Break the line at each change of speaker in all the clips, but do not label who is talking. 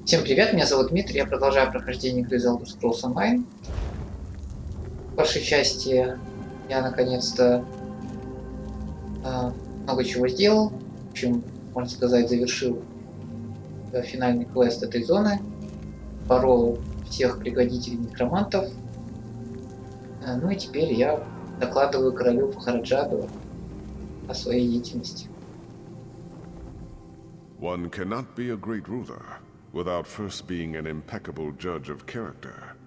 Всем привет, меня зовут Дмитрий, я продолжаю прохождение игры The Elder Scrolls Online. В прошлой части я наконец-то много чего сделал, в общем, можно сказать, завершил финальный квест этой зоны, порол всех пригодителей некромантов, ну и теперь я докладываю королю Фахараджаду о своей деятельности.
One cannot be a great ruler without first being an impeccable judge of character.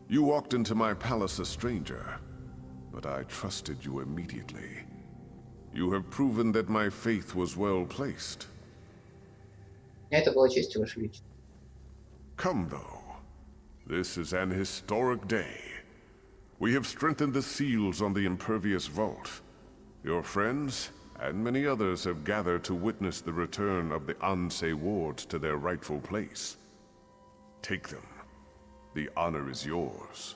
You walked into my palace a stranger, but I trusted you immediately. You have proven that my faith was well placed.
Это была честь, Ваше Величество.
Come, though. This is an historic day. We have strengthened the seals on the impervious vault. Your friends and many others have gathered to witness the return of the Ansei wards to their rightful place. Take them. The honor is yours.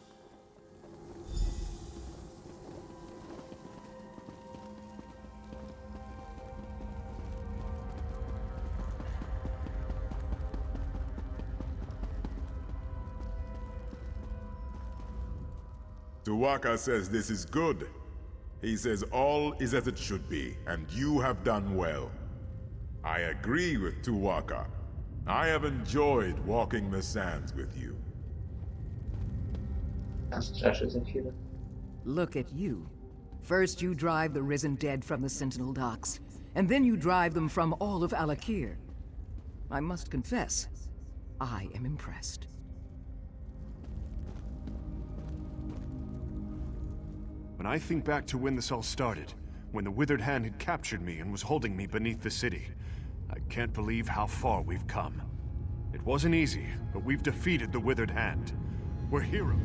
Tuwaka says this is good. He says all is as it should be, and you have done well. I agree with Tuwaka. I have enjoyed walking the sands with you.
Look at you. First you drive the risen dead from the Sentinel docks, and then you drive them from all of Alик'r. I must confess, I am impressed.
When I think back to when this all started, when the Withered Hand had captured me and was holding me beneath the city, I can't believe how far we've come. It wasn't easy, but we've defeated the Withered Hand. We're heroes.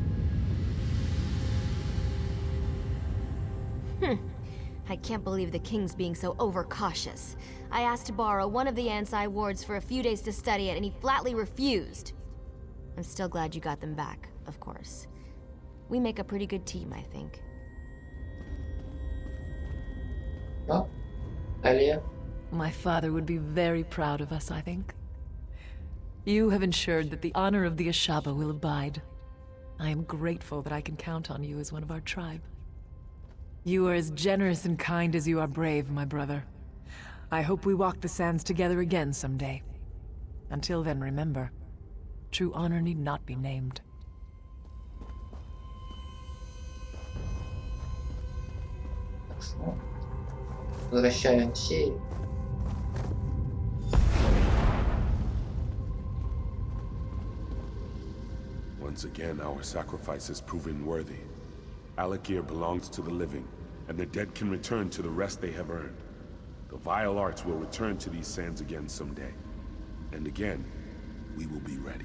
I can't believe the king's being so overcautious. I asked to borrow one of the Ansei wards for a few days to study it, and he flatly refused. I'm still glad you got them back, of course. We make a pretty good team, I think.
Oh, Alia.
My father would be very proud of us, I think. You have ensured that the honor of the Ashaba will abide. I am grateful that I can count on you as one of our tribe. You are as generous and kind as you are brave, my brother. I hope we walk the sands together again someday. Until then, remember, true honor need not be named.
Возвращаем сей.
Once again, our sacrifice has proven worthy. Alик'r belongs to the living, and the dead can return to the rest they have earned. The vile arts will return to these sands again someday. And again, we will be ready.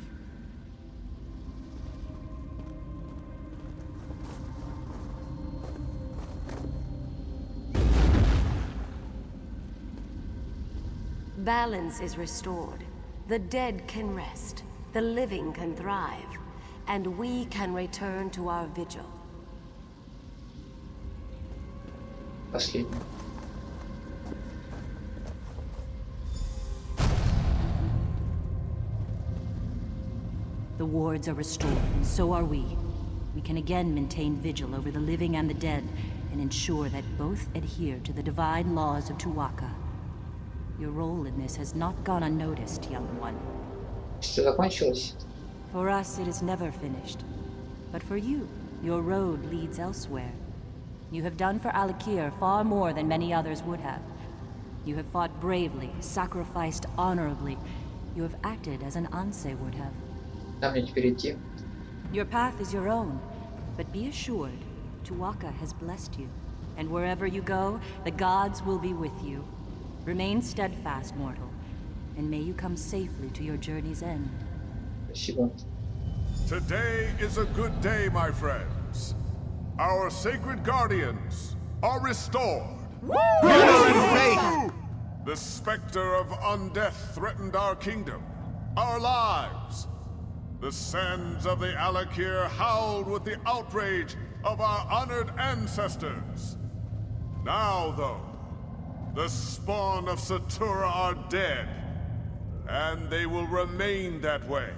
Balance is restored. The dead can rest. The living can thrive. And we can return to our vigil.
Последний.
The wards are restored, and so are we. We can again maintain vigil over the living and the dead, and ensure that both adhere to the divine laws of Tuwaka. Your role in this has not gone unnoticed, young one.
Все закончилось?
For us, it is never finished. But for you, your road leads elsewhere. You have done for Alик'r far more than many others would have. You have fought bravely, sacrificed honorably. You have acted as an Ansei would have.
Куда мне теперь идти?
Your path is your own, but be assured, Tuwaka has blessed you. And wherever you go, the gods will be with you. Remain steadfast, mortal, and may you come safely to your journey's end.
Спасибо.
Today is a good day, my friends. Our sacred guardians are restored. The specter of undeath threatened our kingdom, our lives. The sands of the Alик'r howled with the outrage of our honored ancestors. Now, though, the spawn of Satura are dead. and they will remain that way.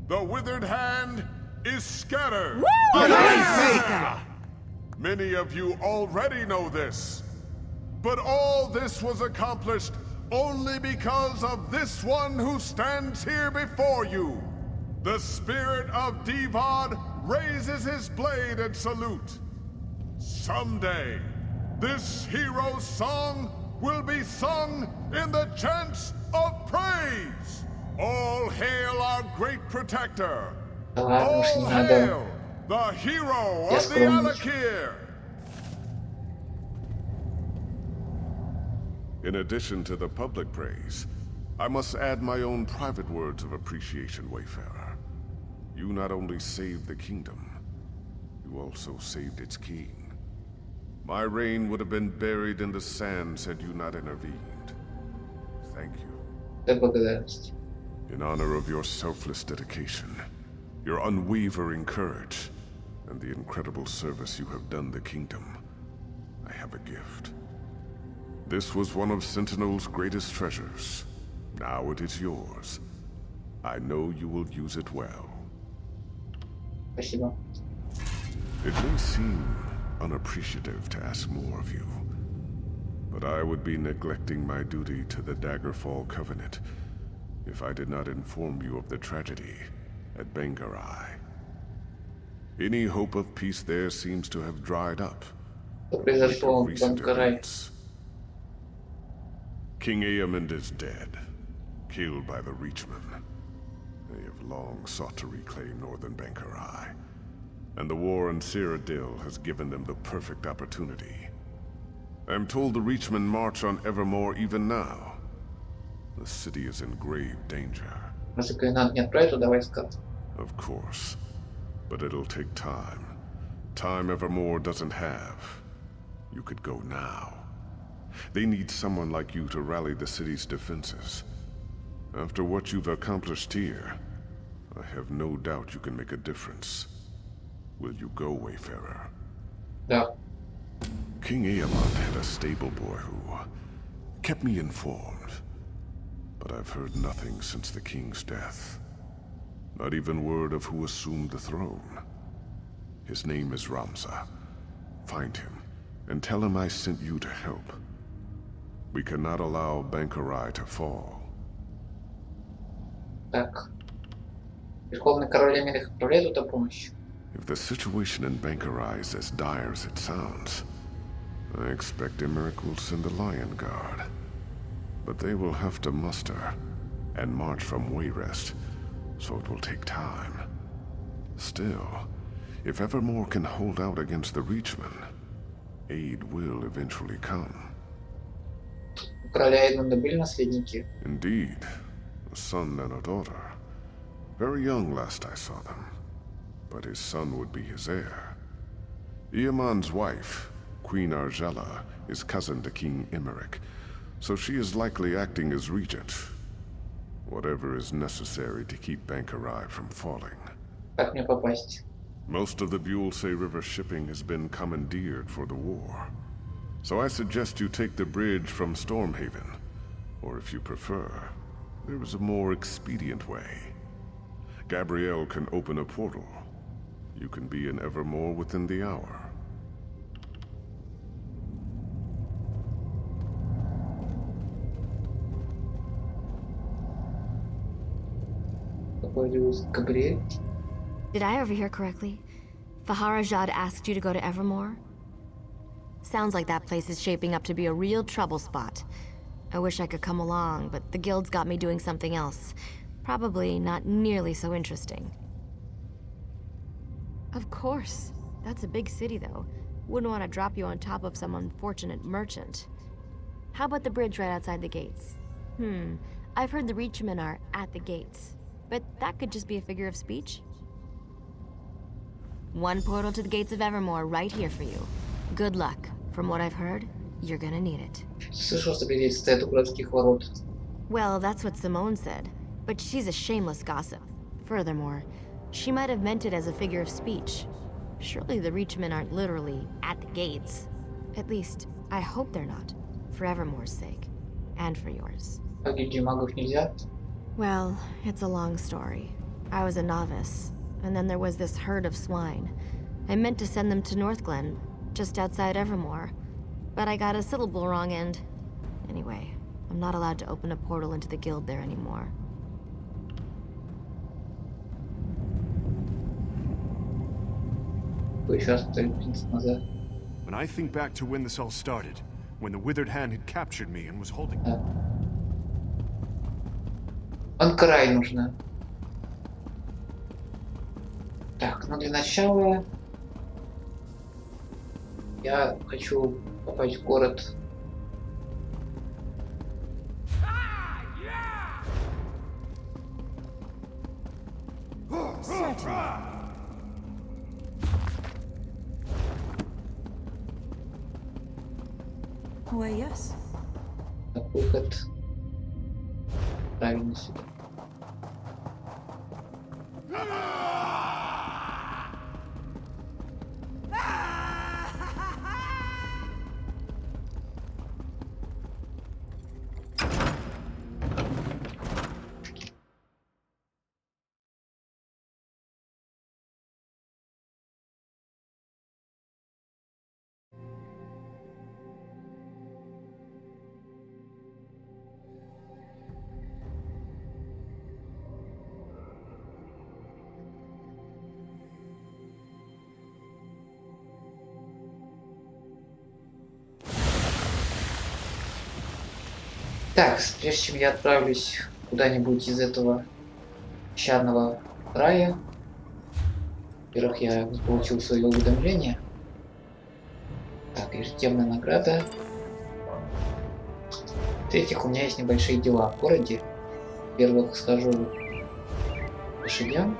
The withered hand is scattered. Many of you already know this, but all this was accomplished only because of this one who stands here before you. The spirit of Divad raises his blade in salute. Someday, this hero's song will be sung in the chants of praise. All hail our great protector.
Ладно уж, не
All
надо.
hail the hero
Я
of the
скромный.
Alик'r. In addition to the public praise, I must add my own private words of appreciation, Wayfarer. You not only saved the kingdom, you also saved its king. My reign would have been buried in the sands had you not intervened. Thank you.
Это благодарность.
In honor of your selfless dedication, your unwavering courage, and the incredible service you have done the kingdom, I have a gift. This was one of Sentinel's greatest treasures. Now it is yours. I know you will use it well.
Спасибо.
It may seem unappreciative to ask more of you, but I would be neglecting my duty to the Daggerfall Covenant if I did not inform you of the tragedy at Bangarai. Any hope of peace there seems to have dried up.
Что
in wake
произошло
of
в
recent
Банкарай?
events. King Aemond is dead, killed by the Reachmen. They have long sought to reclaim northern Bankarai, and the war in Cyrodiil has given them the perfect opportunity. I'm told the Reachmen march on Evermore even now. The city is in grave danger.
Разве надо не отправить туда войска?
Of course, but it'll take time. Time Evermore doesn't have. You could go now. They need someone like you to rally the city's defenses. After what you've accomplished here, I have no doubt you can make a difference. Will you go, Wayfarer?
Да.
King Aemond had a stable boy who kept me informed, but I've heard nothing since the king's death. Not even word of who assumed the throne. His name is Ramza. Find him, and tell him I sent you to help. We cannot allow Bankarai to fall.
Так. Верховный король Эмирих отправляет туда помощь?
If the situation in Bankarai is as dire as it sounds, I expect Emmerich will send a Lion Guard. But they will have to muster and march from Wayrest, so it will take time. Still, if Evermore can hold out against the Reachmen, aid will eventually come.
У короля Эдмунда были наследники?
Indeed, a son and a daughter. Very young last I saw them, but his son would be his heir. Eamon's wife, Queen Argella, is cousin to King Emmerich, so she is likely acting as regent. Whatever is necessary to keep Bankarai from falling.
Как мне попасть?
Most of the Buellsay River shipping has been commandeered for the war. So I suggest you take the bridge from Stormhaven, or if you prefer, there is a more expedient way. Gabrielle can open a portal. You can be in Evermore within the hour.
Какой рюс? Габриэль?
Did I overhear correctly? Faharajad asked you to go to Evermore? Sounds like that place is shaping up to be a real trouble spot. I wish I could come along, but the guild's got me doing something else. Probably not nearly so interesting. Of course. That's a big city, though. Wouldn't want to drop you on top of some unfortunate merchant. How about the bridge right outside the gates? I've heard the Reachmen are at the gates. But that could just be a figure of speech. One portal to the gates of Evermore right here for you. Good luck. From what I've heard, you're gonna need it.
Слышал, что людей стоят у городских ворот.
Well, that's what Simone said, but she's a shameless gossip. Furthermore, she might have meant it as a figure of speech. Surely the Reachmen aren't literally at the gates. At least, I hope they're not. For Evermore's sake. And for yours.
По гильдии магов нельзя?
Well, it's a long story. I was a novice, and then there was this herd of swine. I meant to send them to Northglen, just outside Evermore, but I got a syllable wrong and... Anyway, I'm not allowed to open a portal into the guild there anymore.
Вы еще оставили принц назад.
When I think back to when this all started, when the withered hand had captured me and was holding me.
Он край нужно. Так, ну для начала я хочу попасть в город.
Why, yes.
Так, выход правильно сюда. Так, прежде чем я отправлюсь куда-нибудь из этого песчаного края, во-первых, я получил свое уведомление. Так, ежедневная награда. В-третьих, у меня есть небольшие дела в городе. Во-первых, схожу к лошадям.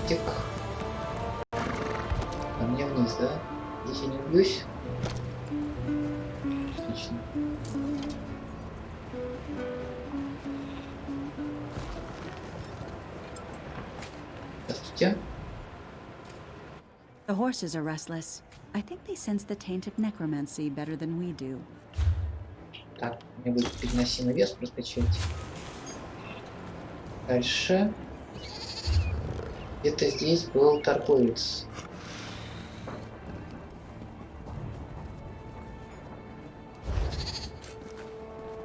Тик. А мне вниз, да? Здесь я не убьюсь. Отлично. Здравствуйте.
The horses are restless. I think they sense the tainted necromancy better than we do.
Так, мне будет переносимый вес прокачать. Дальше. Где-то здесь был торговец.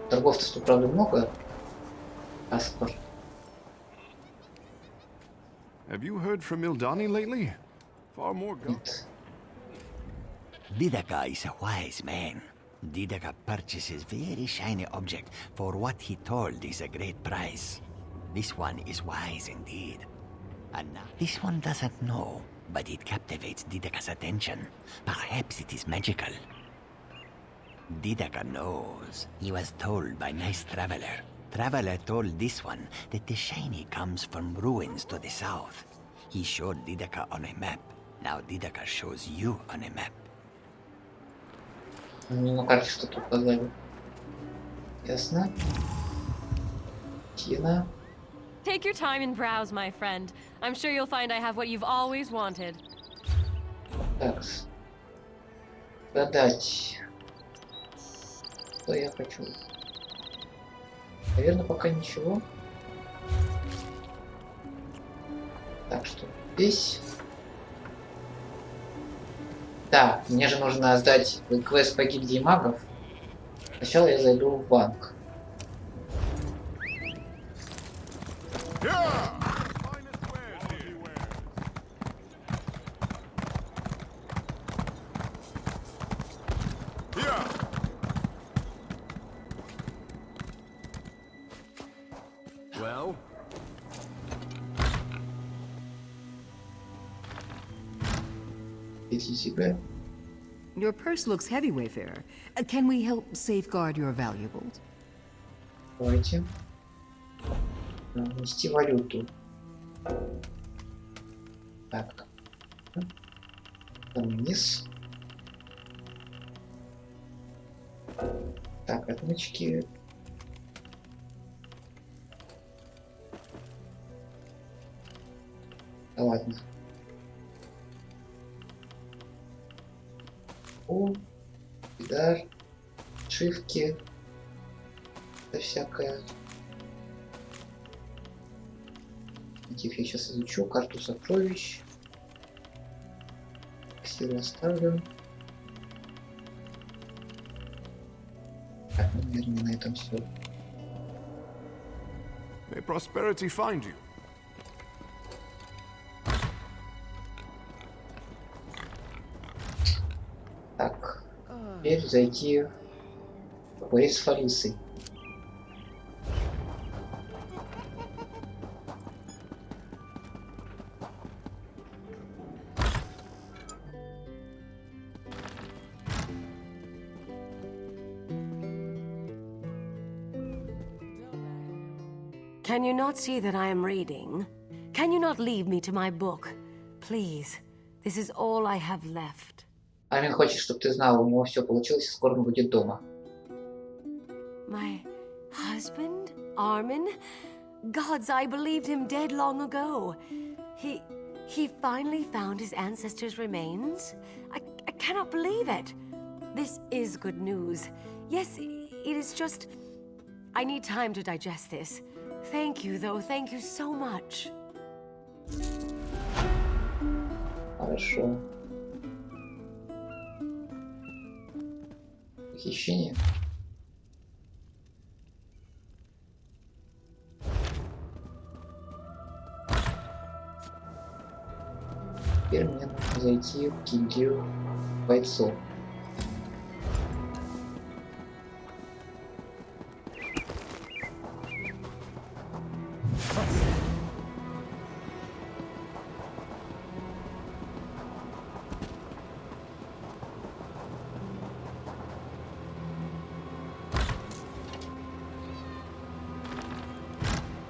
Торговцев тут, правда, много. Паспорт.
Have you heard from Ildani lately? Far more
Нет.
Didaka is a wise man. Didaka purchases very shiny object for what he told is a great price. This one is wise indeed. And now, this one doesn't know, but it captivates Didaka's attention. Perhaps it is magical. Didaka knows. He was told by nice traveler. Traveler told this one that the shiny comes from ruins to the south. He showed Didaka on a map. Now Didaka shows you on a map.
Мне на карте что-то указали. Ясно. Тина.
Take your time and browse, my friend. I'm sure you'll find I have what you've always wanted.
Так. Продать. Что я хочу? Наверное, пока ничего. Так что здесь. Да, мне же нужно сдать квест по гильдии магов. Сначала я зайду в банк.
Well?
Веди себя.
Your purse looks heavy, Wayfarer. Can we help safeguard your valuables?
Давайте. Внести валюту. Так. Там вниз. Так, отмычки. Да ладно. О, удар, шивки, это всякое. Мотив я сейчас изучу. Карту сокровищ. Силы оставлю. Так, наверное, на этом все.
May prosperity find you.
Так, теперь зайти в рейс с Фалисой.
Can you not see that I am reading? Can you not leave me to my book? Please, this is all I have left.
Армин хочет, чтобы ты знала, у него все получилось, и скоро он будет дома.
My husband? Armin? Gods, I believed him dead long ago. He finally found his ancestors' remains? I cannot believe it. This is good news. Yes, it is just... I need time to digest this. Thank you, though. Thank you so much.
Хорошо. Похищение. Теперь мне нужно зайти в гильдию бойцов.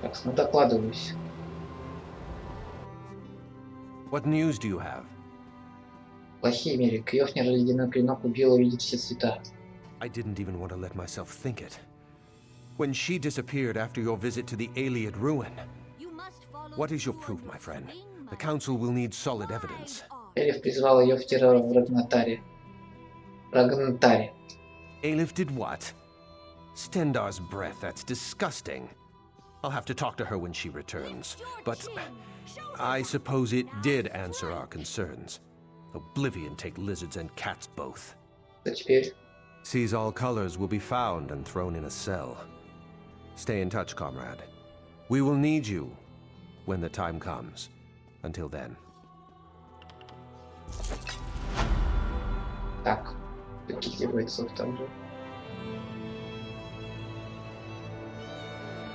Так, ну докладываюсь.
What news do you have?
Плохие мири. Кьёфнер ледяной клинок убил и видит все цвета.
I didn't even want to let myself think it. When she disappeared after your visit to the Allied ruin. What is your proof, my friend? The Council will need solid evidence.
Элиф призвал ее в террор в Рагнатаре.
Alif did what? Stendar's breath, that's disgusting. I'll have to talk to her when she returns. But I suppose it did answer our concerns. Oblivion take lizards and cats both. Sees all colors will be found and thrown in a cell. Stay in touch, comrade. We will need you when the time comes. Until then.
Так, каких бойцов там же?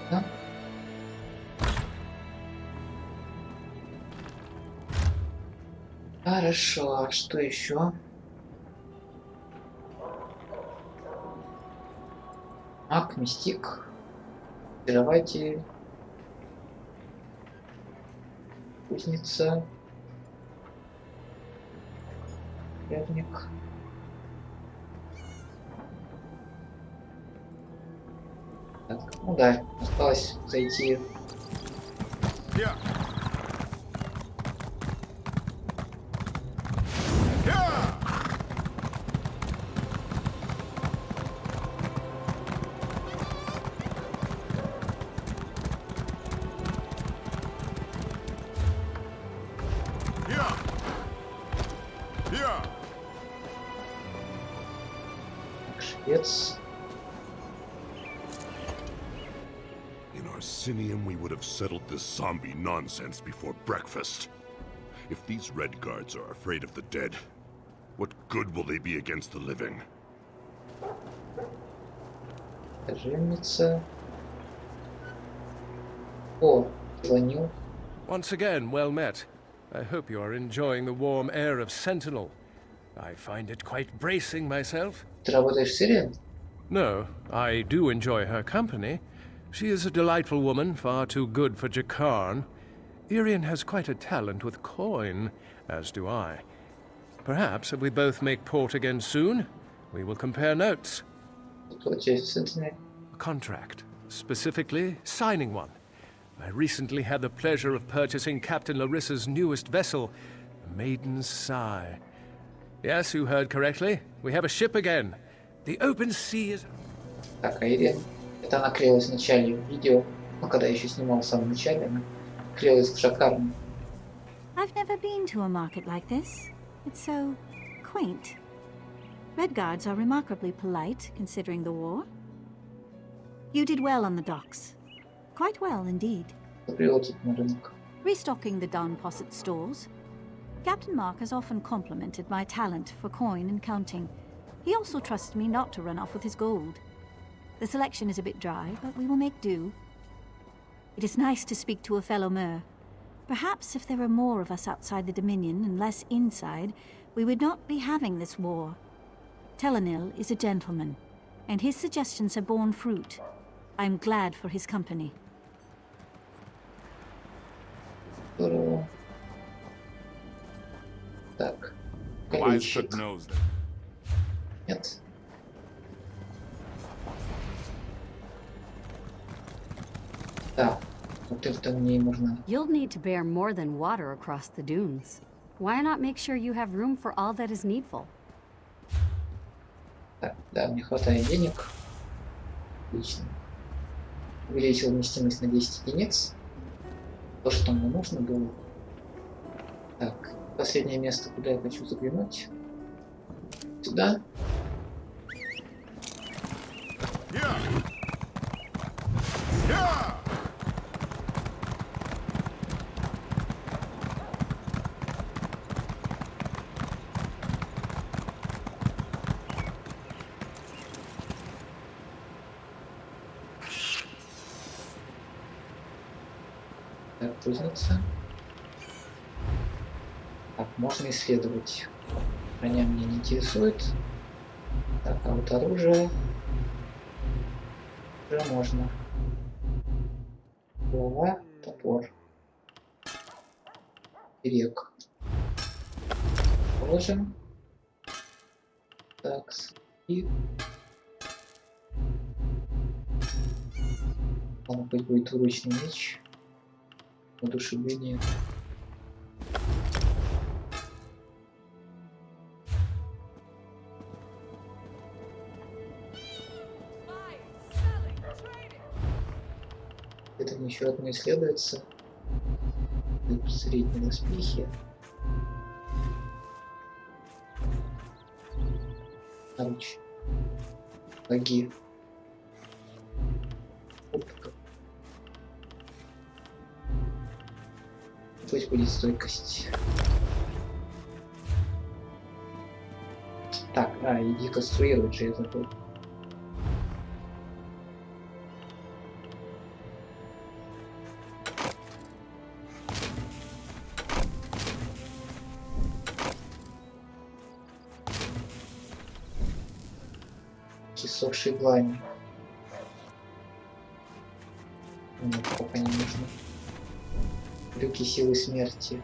Да? Хорошо, а что еще? Маг, мистик, очарователь, кузница, верник. Так, ну да, осталось зайти. Швец.
In Arsinium, we would have settled this zombie nonsense before breakfast. If these red guards are afraid of the dead, what good will they be against the living?
Жемница. О, звонил.
Once again, well met. I hope you are enjoying the warm air of Sentinel. I find it quite bracing myself.
Ты работаешь с Ириан?
No, I do enjoy her company. She is a delightful woman, far too good for Jakarn. Irian has quite a talent with coin, as do I. Perhaps if we both make port again soon, we will compare notes.
Что у тебя в Сентинеле?
A contract. Specifically, signing one. I recently had the pleasure of purchasing Captain Larissa's newest vessel, the Maiden's Sigh. Yes, you heard correctly. We have a ship again. The open sea is...
Так, а Ирен, это она клеилась в начале видео, ну, когда я еще снимал в самом начале, она клеилась к шакарам.
I've never been to a market like this. It's so quaint. Red Guards are remarkably polite, considering the war. You did well on the docks. Quite well, indeed. Restocking the Don Posset stores. Captain Mark has often complimented my talent for coin and counting. He also trusts me not to run off with his gold. The selection is a bit dry, but we will make do. It is nice to speak to a fellow Mer. Perhaps if there were more of us outside the Dominion and less inside, we would not be having this war. Telenil is a gentleman, and his suggestions have borne fruit. I am glad for his company.
Так,
Wise foot knows that.
Нет. Так, вот это мне нужно.
You'll need to bear more than water across the dunes. Why not make sure you have room for all that is needful?
Так, да, мне хватает денег. Отлично. Увеличил вместимость на 10 единиц. То, что мне нужно было. Так, последнее место, куда я хочу заглянуть. Сюда. Так, кузница. Так, можно исследовать. Броня меня не интересует. Так, а вот оружие уже можно. Голова, топор. Берег. Положим. Так, и... Ладно, пусть будет двуручный меч. Удушевление. Это еще одно исследуется. Средние доспехи. Наруч. Ноги. Пусть будет стойкость. Так, и деконструировать же я забыл. Часовший длани. Нет, пока не нужно. Брюки силы смерти.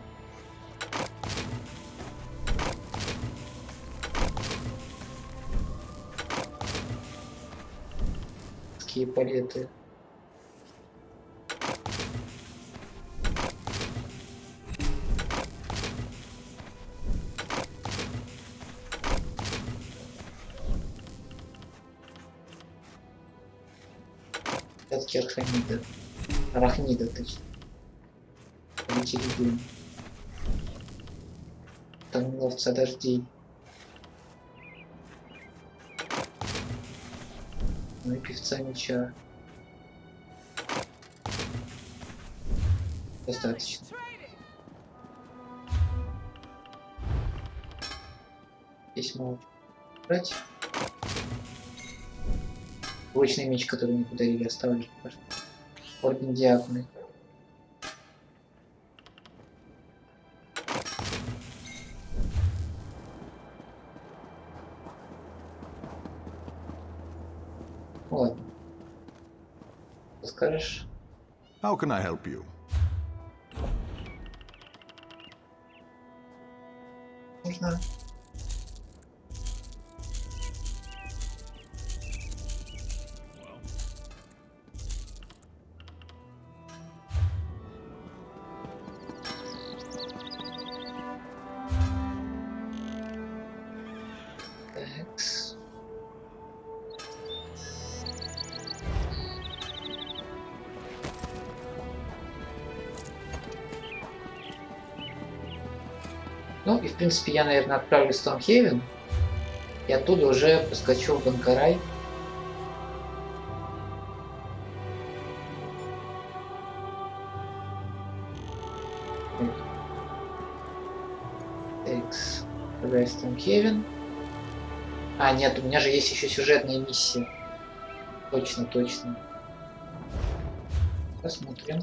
Такие палеты. Пятки архамида. Арахнида, точно. Дым. Там ловца дождей. Ну и певца меча. Достаточно. Здесь могу брать. Двуручный меч, который мне подарили, оставлю. Орден Диаконы. Ладно. Что скажешь?
How can I help you?
Нужно. Такс. Ну и в принципе я, наверное, отправлюсь в Стоунхейвен и оттуда уже поскочу в Банкарай. Такс. Отправляюсь в Стоунхейвен. А, нет, у меня же есть еще сюжетная миссия. Точно, точно. Посмотрим.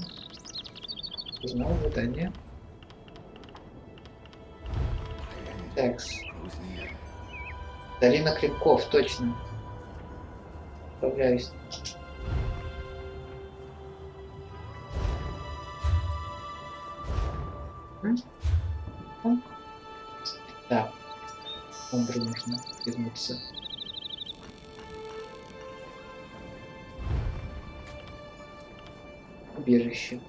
Узнал задание. Такс. Долина Клинков, точно. Отправляюсь. Да. Умбру нужно вернуться. Убежище.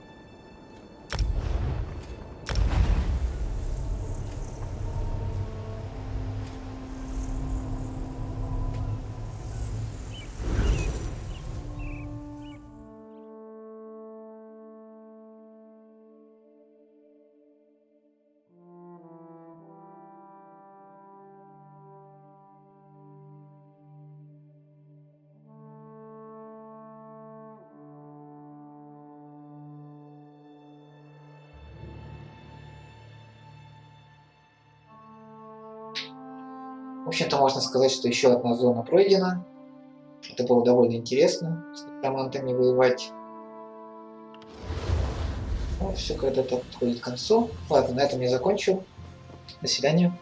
В общем-то, можно сказать, что еще одна зона пройдена. Это было довольно интересно, с некромантами воевать. Вот, все когда-то подходит к концу. Ладно, на этом я закончу. До свидания.